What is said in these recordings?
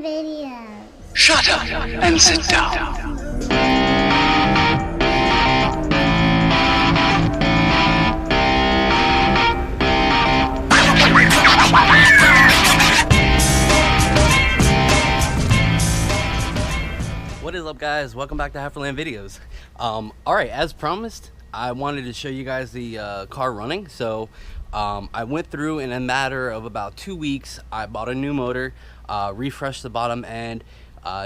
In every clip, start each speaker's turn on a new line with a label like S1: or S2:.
S1: HalferLand videos.
S2: Shut up and sit down.
S3: What is up, guys? Welcome back to HalferLand videos. Alright, as promised, I wanted to show you guys the car running. So I went through in a matter of about 2 weeks. I bought a new motor, refreshed the bottom end,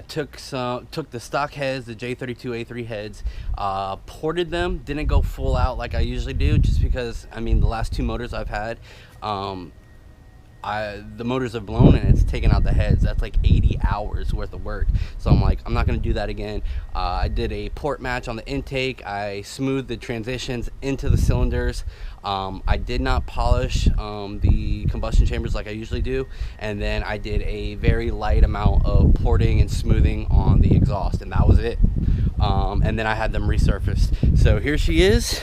S3: took the stock heads, the J32a3 heads, ported them. Didn't go full out like I usually do, just because I mean the last two motors I've had, the motors have blown and it's taken out the heads. That's like 80 hours worth of work. So I'm like, I'm not gonna do that again. I did a port match on the intake. I smoothed the transitions into the cylinders. I did not polish the combustion chambers like I usually do. And then I did a very light amount of porting and smoothing on the exhaust, and that was it. And then I had them resurfaced. So here she is,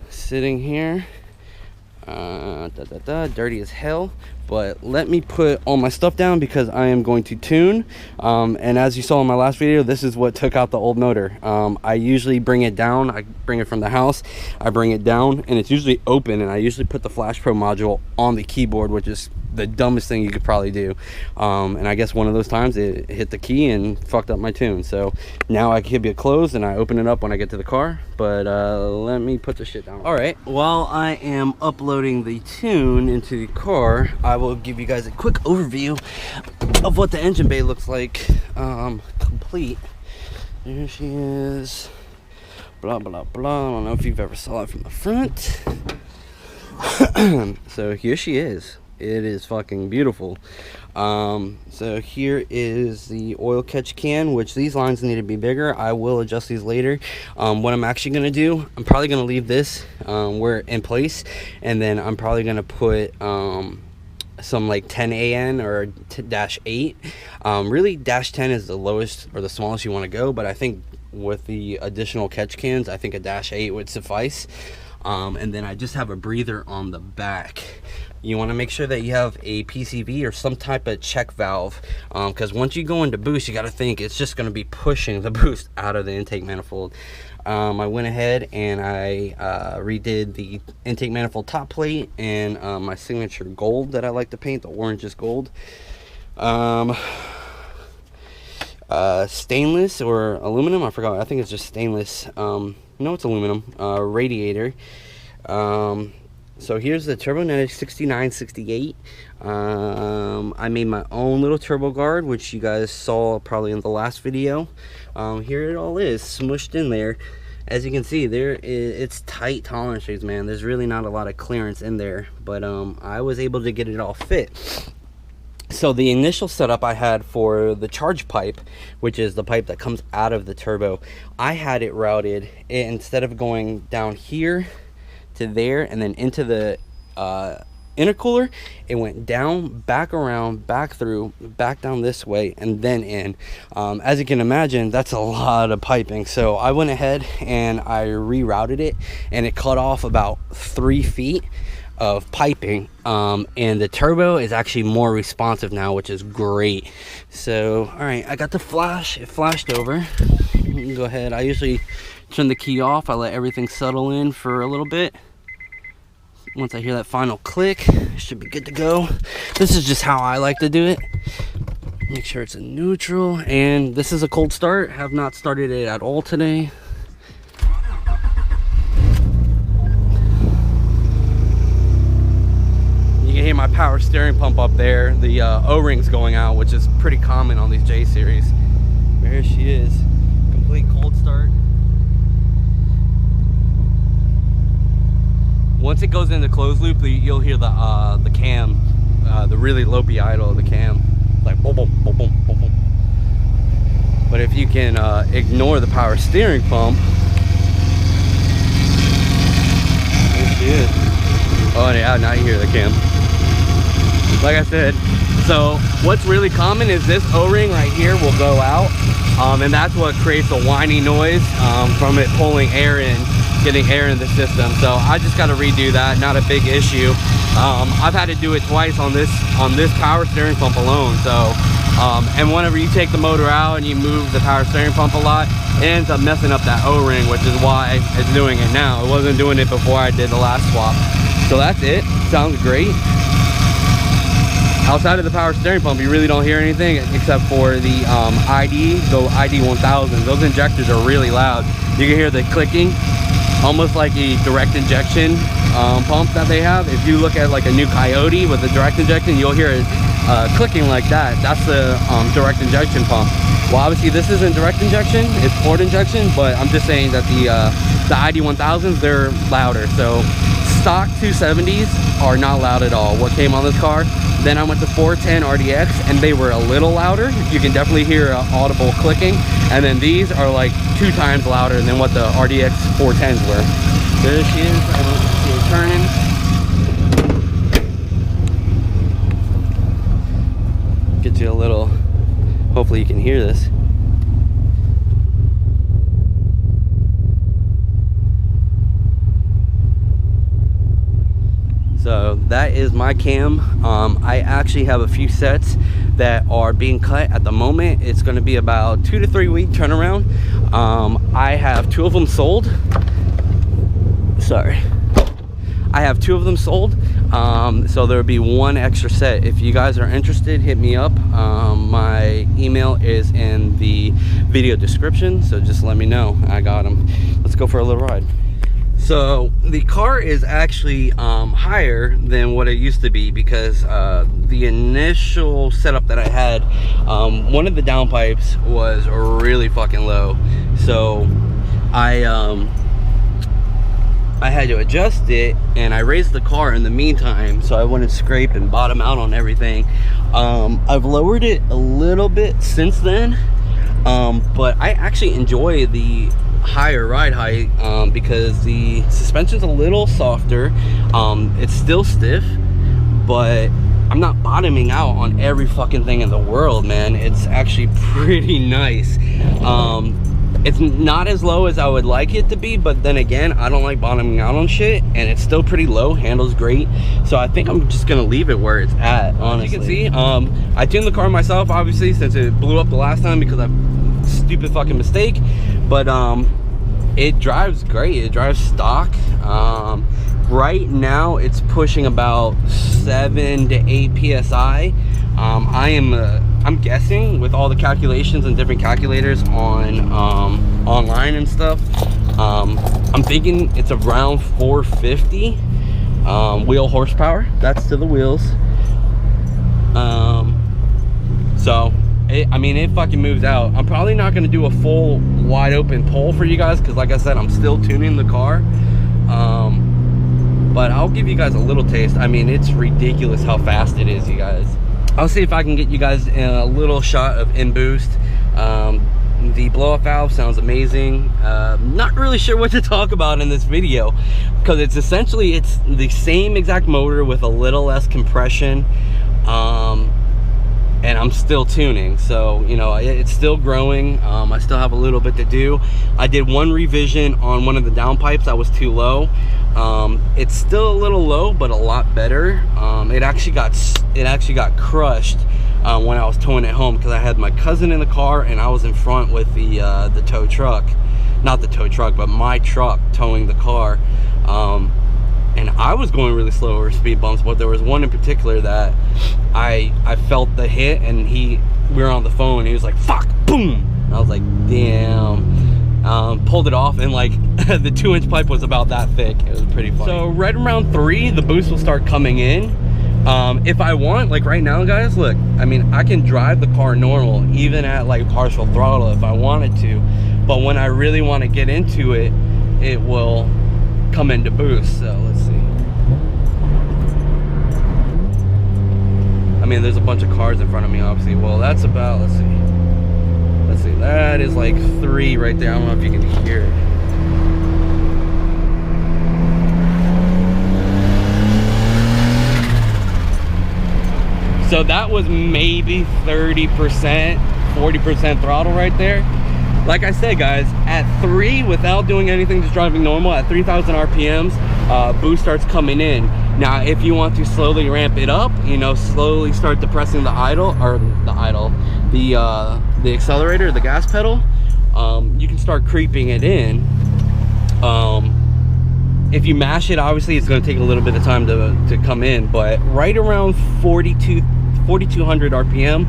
S3: sitting here. Dirty as hell, but let me put all my stuff down because I am going to tune. And as you saw in my last video, this is what took out the old motor. I usually bring it down. I bring it from the house, I bring it down, and it's usually open, and I usually put the Flash Pro module on the keyboard, which is the dumbest thing you could probably do. And I guess one of those times it hit the key and fucked up my tune. So now I keep it closed and I open it up when I get to the car. But let me put the shit down. All right, while I am uploading the tune into the car, I will give you guys a quick overview of what the engine bay looks like complete. There she is, blah blah blah. I don't know if you've ever saw it from the front. So here she is. It is fucking beautiful. So here is the oil catch can, which these lines need to be bigger. I will adjust these later. What I'm actually going to do, I'm probably going to leave this where in place, and then I'm probably going to put some like 10 AN or -8. Really -10 is the lowest or the smallest you want to go, but I think with the additional catch cans, I think a -8 would suffice. And then I just have a breather on the back. You want to make sure that you have a PCV or some type of check valve, because once you go into boost, you got to think it's just going to be pushing the boost out of the intake manifold. I went ahead and I redid the intake manifold top plate and my signature gold that I like to paint. The orange is gold. Stainless or aluminum, I forgot. I think it's just stainless. No, it's aluminum. Radiator. So here's the Turbonetic 6968. I made my own little turbo guard, which you guys saw probably in the last video. Here it all is smushed in there. As you can see, it's tight tolerances, man. There's really not a lot of clearance in there, but I was able to get it all fit. So the initial setup I had for the charge pipe, which is the pipe that comes out of the turbo, I had it routed, instead of going down here to there and then into the intercooler, it went down, back around, back through, back down this way, and then in. As you can imagine, that's a lot of piping. So I went ahead and I rerouted it, and it cut off about 3 feet of piping, and the turbo is actually more responsive now, which is great. So all right, I got the flash. It flashed over. You can go ahead. I usually turn the key off. I let everything settle in for a little bit. Once I hear that final click, it should be good to go. This is just how I like to do it. Make sure it's in neutral, and this is a cold start. Have not started it at all today. You can hear my power steering pump up there. The O-ring's going out, which is pretty common on these J series. There she is, complete cold start. Once it goes into closed loop, you'll hear the cam, the really lopey idle of the cam, like boom, boom, boom, boom, boom, boom. But if you can ignore the power steering pump, there she is. Oh yeah, now you hear the cam. Like I said, so what's really common is this O-ring right here will go out, and that's what creates a whiny noise from it pulling air in. Getting air in the system. So I just got to redo that. Not a big issue. I've had to do it twice on this power steering pump alone. So And whenever you take the motor out and you move the power steering pump a lot, it ends up messing up that O-ring, which is why it's doing it now. It wasn't doing it before I did the last swap. So that's it. Sounds great. Outside of the power steering pump, you really don't hear anything except for the ID 1000. Those injectors are really loud. You can hear the clicking, almost like a direct injection pump that they have. If you look at like a new Coyote with a direct injection, you'll hear it clicking like that. That's the direct injection pump. Well, obviously this isn't direct injection, it's port injection, but I'm just saying that the ID 1000s, they're louder. So stock 270s are not loud at all. What came on this car, then I went to 410 RDX and they were a little louder. You can definitely hear audible clicking. And then these are like 2 times louder than what the RDX 410s were. There she is, I don't see her turning. Get you a little, hopefully you can hear this. So that is my cam. I actually have a few sets that are being cut at the moment. It's going to be about 2 to 3 week turnaround. I have 2 of them sold. Sorry. I have 2 of them sold. So there'll be 1 extra set. If you guys are interested, hit me up. My email is in the video description, so just let me know. I got them. Let's go for a little ride. So the car is actually higher than what it used to be because the initial setup that I had, one of the downpipes was really fucking low. So I had to adjust it, and I raised the car in the meantime so I wouldn't scrape and bottom out on everything. I've lowered it a little bit since then, but I actually enjoy the higher ride height because the suspension's a little softer. It's still stiff, but I'm not bottoming out on every fucking thing in the world, man. It's actually pretty nice. It's not as low as I would like it to be, but then again, I don't like bottoming out on shit, and it's still pretty low. Handles great, so I think I'm just gonna leave it where it's at, honestly. You can see, I tuned the car myself, obviously, since it blew up the last time because of stupid fucking mistake, but it drives great. It drives stock. Right now it's pushing about 7 to 8 psi. I'm guessing with all the calculations and different calculators on online and stuff, I'm thinking it's around 450 wheel horsepower. That's to the wheels. So I mean, it fucking moves out. I'm probably not going to do a full wide open pull for you guys because, like I said, I'm still tuning the car. But I'll give you guys a little taste. I mean, it's ridiculous how fast it is, you guys. I'll see if I can get you guys a little shot of in boost. The blow-off valve sounds amazing. Not really sure what to talk about in this video because it's the same exact motor with a little less compression. And I'm still tuning, so you know, it's still growing. I still have a little bit to do. I did 1 revision on one of the downpipes that was too low. It's still a little low, but a lot better. It actually got crushed when I was towing it home because I had my cousin in the car and I was in front with the tow truck, not the tow truck, but my truck towing the car. And I was going really slow over speed bumps, but there was one in particular that I felt the hit, and we were on the phone, and he was like, fuck, boom. And I was like, damn. Pulled it off, and like the 2-inch pipe was about that thick. It was pretty funny. So right around 3, the boost will start coming in. If I want, like right now, guys, look, I mean, I can drive the car normal, even at like partial throttle if I wanted to. But when I really want to get into it, it will come into boost. So let's see. I mean, there's a bunch of cars in front of me, obviously. Well, that's about, let's see, that is like 3 right there. I don't know if you can hear it. So that was maybe 30%, 40% throttle right there. Like I said, guys, at 3, without doing anything, just driving normal, at 3,000 RPMs, boost starts coming in. Now if you want to slowly ramp it up, you know, slowly start depressing the the accelerator, the gas pedal, you can start creeping it in. If you mash it, obviously it's going to take a little bit of time to come in, but right around 4,200 RPM,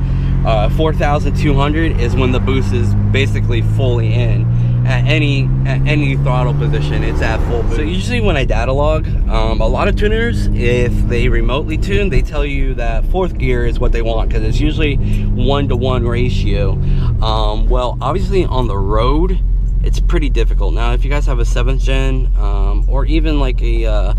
S3: 4,200 is when the boost is basically fully in. At any throttle position, it's at full boost. So usually when I data log, a lot of tuners, if they remotely tune, they tell you that 4th gear is what they want, because it's usually 1-to-1 ratio. Well, obviously on the road, it's pretty difficult. Now, if you guys have a 7th gen, or even like a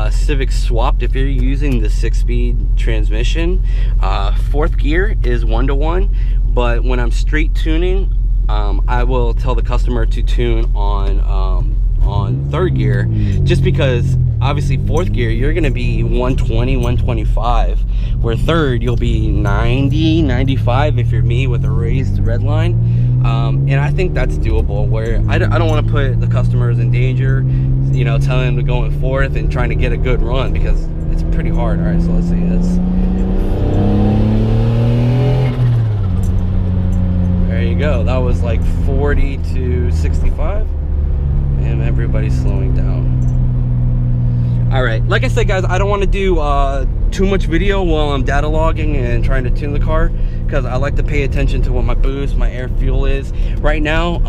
S3: Civic swapped, if you're using the 6-speed transmission, 4th gear is 1-to-1. But when I'm street tuning, I will tell the customer to tune on 3rd gear, just because obviously 4th gear you're going to be 120, 125, where 3rd you'll be 90, 95 if you're me with a raised red line. And I think that's doable, where I don't want to put the customers in danger, you know, telling them to go in 4th and trying to get a good run, because it's pretty hard. All right, so let's see this. There you go. That was like 40 to 65, and everybody's slowing down. All right, like I said, guys, I don't want to do too much video while I'm data logging and trying to tune the car, because I like to pay attention to what my boost, my air fuel is. Right now,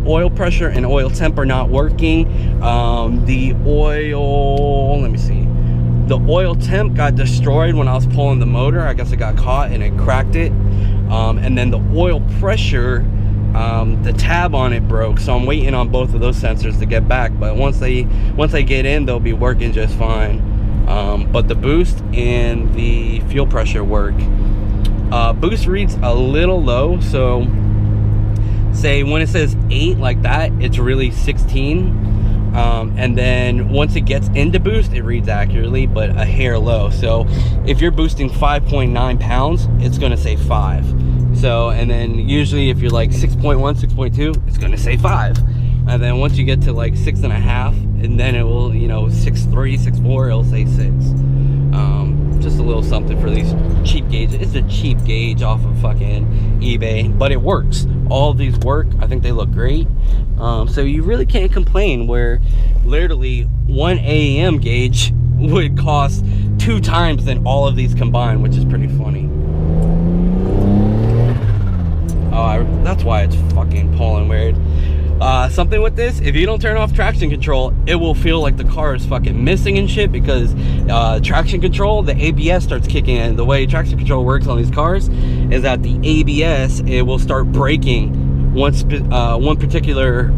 S3: oil pressure and oil temp are not working. The oil, let me see. The oil temp got destroyed when I was pulling the motor. I guess it got caught and it cracked it. And then the oil pressure, the tab on it broke, so I'm waiting on both of those sensors to get back. But once they get in, they'll be working just fine. But the boost and the fuel pressure work. Boost reads a little low, so say when it says 8 like that, it's really 16. And then once it gets into boost, it reads accurately, but a hair low. So if you're boosting 5.9 pounds, it's going to say 5. So, and then usually if you're like 6.1, 6.2, it's going to say 5. And then once you get to like 6.5, and then it will, you know, 6.3, 6.4, it'll say 6. Just a little something for these cheap gauges. It's a cheap gauge off of fucking eBay, but it works. All of these work. I think they look great. So you really can't complain, where literally one AAM gauge would cost 2 times than all of these combined, which is pretty funny. Oh, that's why it's fucking pulling weird. Something with this, if you don't turn off traction control, it will feel like the car is fucking missing and shit, because traction control, the ABS starts kicking in. The way traction control works on these cars is that the ABS, it will start braking once one particular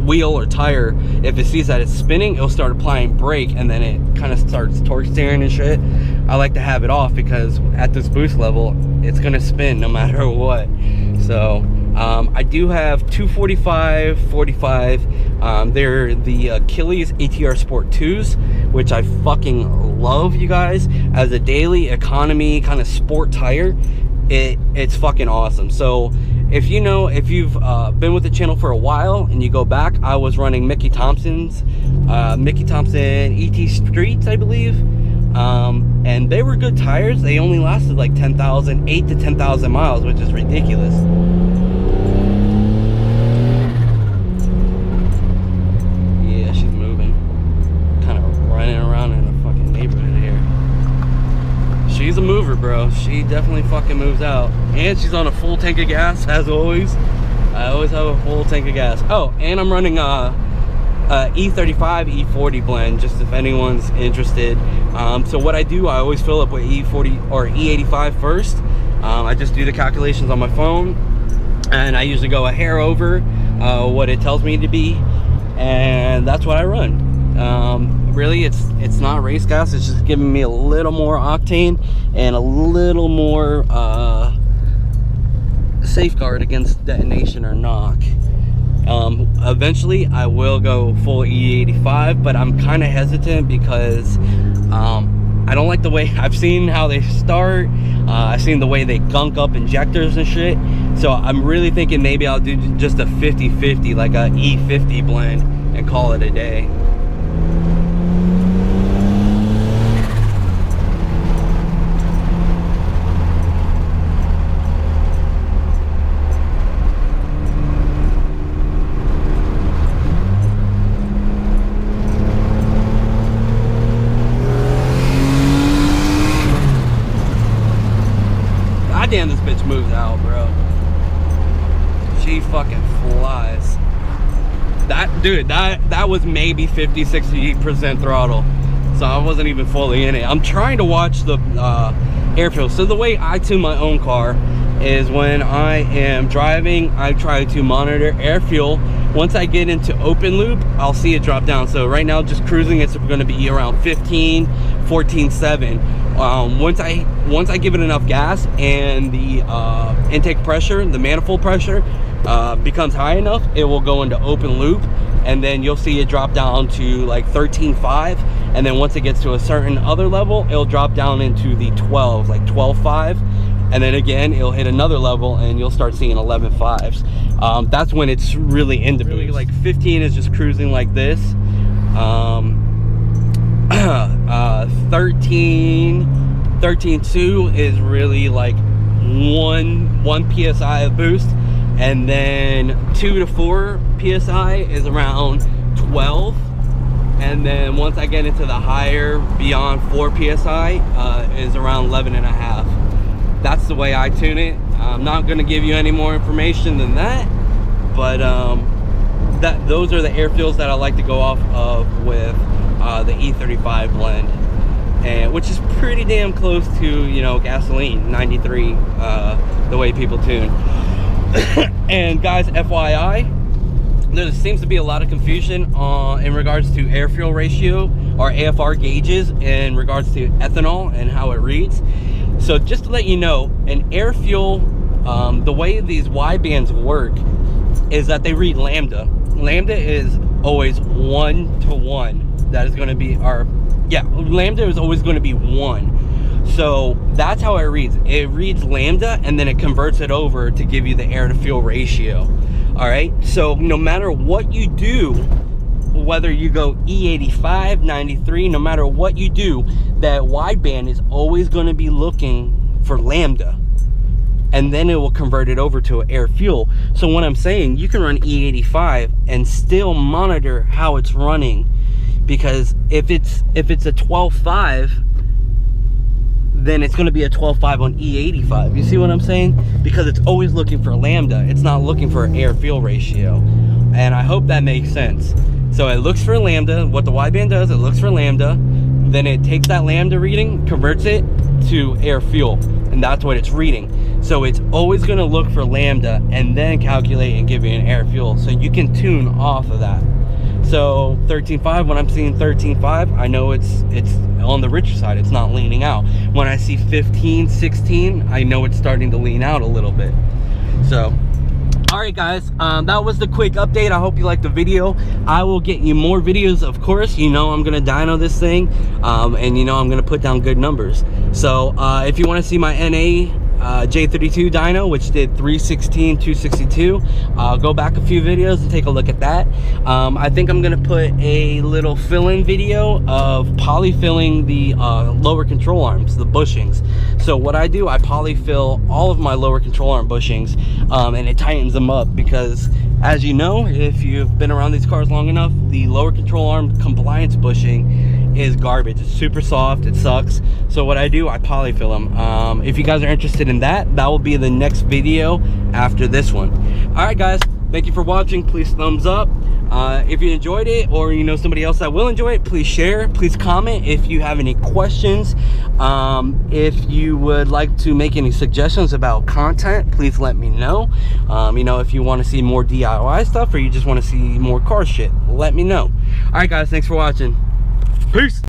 S3: wheel or tire, if it sees that it's spinning, it'll start applying brake, and then it kind of starts torque steering and shit. I like to have it off, because at this boost level, it's gonna spin no matter what. So I do have 245, 45. They're the Achilles ATR Sport 2s, which I fucking love, you guys. As a daily economy kind of sport tire, it's fucking awesome. So if you know, if you've been with the channel for a while and you go back, I was running Mickey Thompson ET Streets, I believe. And they were good tires. They only lasted like 10,000, 8 to 10,000 miles, which is ridiculous. Yeah, she's moving. Kind of running around in the fucking neighborhood here. She's a mover, bro. She definitely fucking moves out. And she's on a full tank of gas, as always. I always have a full tank of gas. Oh, and I'm running E35 E40 blend, just if anyone's interested. So what I do, I always fill up with E40 or E85 first. I just do the calculations on my phone, and I usually go a hair over what it tells me to be, and that's what I run. Really, it's not race gas. It's just giving me a little more octane and a little more safeguard against detonation or knock. Eventually I will go full E85, but I'm kind of hesitant because I don't like the way, I've seen how they start. I've seen the way they gunk up injectors and shit. So I'm really thinking maybe I'll do just a 50-50, like a E50 blend, and call it a day. damn, this bitch moves out, bro. She fucking flies. That was maybe 50-60% throttle, so I wasn't even fully in it. I'm trying to watch the air fuel. So the way I tune my own car is when I am driving, I try to monitor air fuel. Once I get into open loop, I'll see it drop down. So right now, just cruising, it's going to be around 15, 14.7. Once I give it enough gas and the intake pressure, the manifold pressure, becomes high enough, it will go into open loop, and then you'll see it drop down to like 13.5, and then once it gets to a certain other level, it'll drop down into the 12, like 12.5, and then again it'll hit another level and you'll start seeing 11.5s. That's when it's really into really boost. Like 15 is just cruising like this. 13.2 is really like one psi of boost, and then 2 to 4 psi is around 12, and then once I get into the higher beyond 4 psi is around 11.5. That's the way I tune it. I'm not going to give you any more information than that, but those are the air fuels that I like to go off of with the E35 blend, and which is pretty damn close to, you know, gasoline 93, the way people tune. And guys, FYI, there seems to be a lot of confusion in regards to air fuel ratio or AFR gauges in regards to ethanol and how it reads. So just to let you know, an air fuel, the way these Y bands work is that they read lambda. Lambda is always 1 to 1. That is going to be lambda is always going to be 1. So that's how it reads. It reads lambda and then it converts it over to give you the air to fuel ratio. All right, so no matter what you do, whether you go E85, 93, no matter what you do, that wideband is always going to be looking for lambda, and then it will convert it over to air fuel. So what I'm saying, you can run E85 and still monitor how it's running, because if it's a 12.5, then it's going to be a 12.5 on E85. You see what I'm saying? Because it's always looking for lambda. It's not looking for air fuel ratio. And I hope that makes sense. So it looks for lambda. What the wideband does, it looks for lambda. Then it takes that lambda reading, converts it to air fuel. And that's what it's reading. So it's always going to look for lambda and then calculate and give you an air fuel. So you can tune off of that. So 13.5, when I'm seeing 13.5, I know it's on the richer side. It's not leaning out. When I see 15, 16, I know it's starting to lean out a little bit. So, all right, guys, that was the quick update. I hope you liked the video. I will get you more videos, of course. You know I'm going to dyno this thing, and you know I'm going to put down good numbers. So if you want to see my NA J32 dyno, which did 316, 262, go back a few videos and take a look at that. I think I'm gonna put a little fill-in video of polyfilling the lower control arms, the bushings. So what I do, I polyfill all of my lower control arm bushings, and it tightens them up, because as you know, if you've been around these cars long enough, the lower control arm compliance bushing is garbage. It's super soft, it sucks. So what I do, I polyfill them. If you guys are interested in that, that will be the next video after this one. All right, guys, thank you for watching. Please thumbs up. If you enjoyed it, or you know somebody else that will enjoy it, please share, please comment. If you have any questions, if you would like to make any suggestions about content, please let me know. You know, if you want to see more DIY stuff, or you just want to see more car shit, let me know. All right, guys, thanks for watching. Peace.